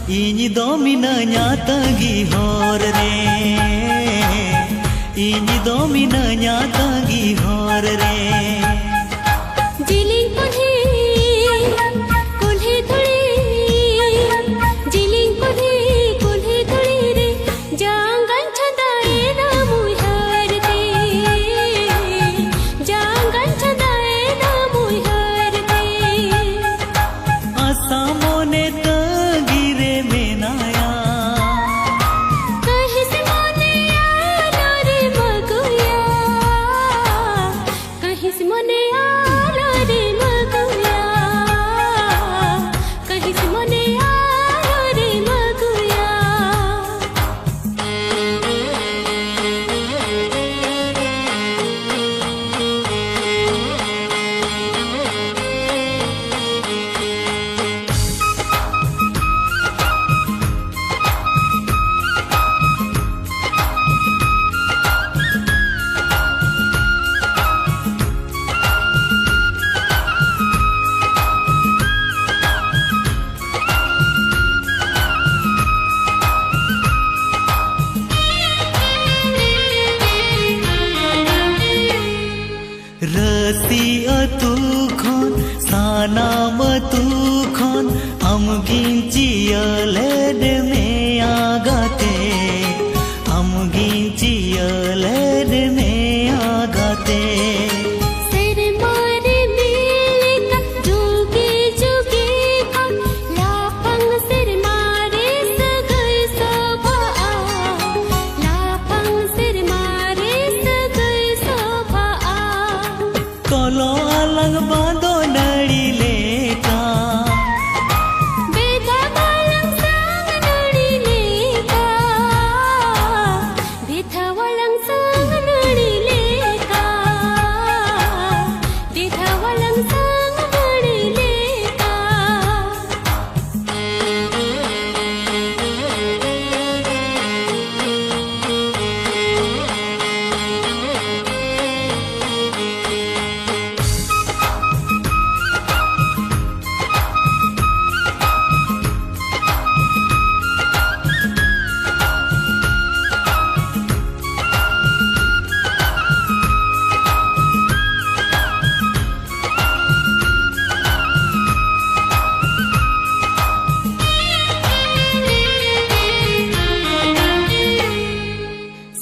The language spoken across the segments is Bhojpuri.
ᱤᱧ ᱫᱚ ᱢᱤᱱᱟᱹᱧᱟ ᱛᱟᱺᱜᱤ ᱦᱚᱨ ᱨᱮ, ᱤᱧ ᱫᱚ ᱢᱤᱱᱟᱹᱧᱟ ᱛᱟᱺᱜᱤ ᱦᱚᱨ ᱨᱮ। जिलिंग कुल्ही कुल्ही धुली, जिलिंग कुल्ही कुल्ही धुली रे, जांगन छदाए ना मुहर दे, जांगन छदाए ना मुहर दे। आसा मोने तंगी रे मेनाया, कहीं से मोने आला रे मगुया, कहीं से मोने आला रे मगुया, कहीं से मोने आला रे मगुया। रसी अतु खन सानाम तु खन अमगिन चियलेड में आगाते, अमगिन चियलेड में आगाते। सिर मारे मेले का जुगे जुगे का, लाफंग सिर मारे सगल सोभा आ, लाफंग सिर मारे सगल सोभा आ। कलो अलग बांधो नड़ी लेका, बेधा वालंग संग नड़ी लेका, बेधा वालंग संग नड़ी लेका, बेधा वालंग संग नड़ी लेका।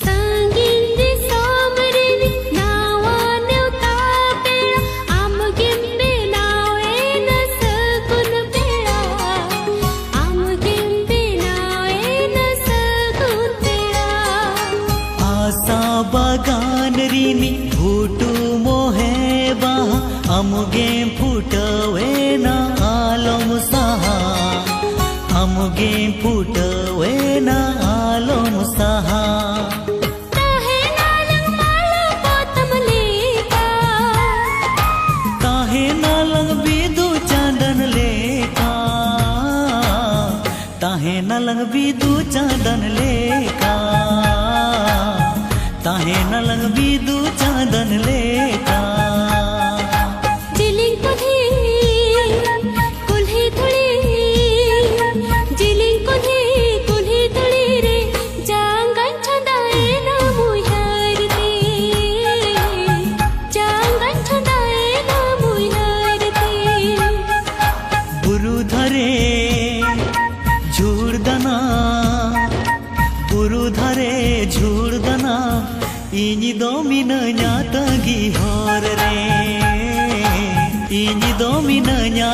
संगीन सामरे नावा नेवता पेड़ा, आमगिंबे नावे न सगुन पेड़ा, आमगिंबे नावे न सगुन पेड़ा। आसा बागान रीनी फूटू मोहे बाहा, अमुगे फूटवे ना आलम सहा, अमुगे फूटवे ना आलम सहा। ताहे नालंग माला पोतम लेका, ताहे नालंग बिदु चांदन लेका, ताहे नालंग बिदु चांदन लेका, ताहे नालंग बिदु चांदन लेका। जिलिंग कुल्ही कुल्ही धुली, जिलिंग कुल्ही कुल्ही धुली रे, जांगन छदाए ना मुहर दे, जांगन छदाए ना मुहर दे। बुरु धरे झुड़दना, बुरु धरे झुड़दना, इᱧ दो मिनanya तंगी हर रे, इᱧ दो मिनanya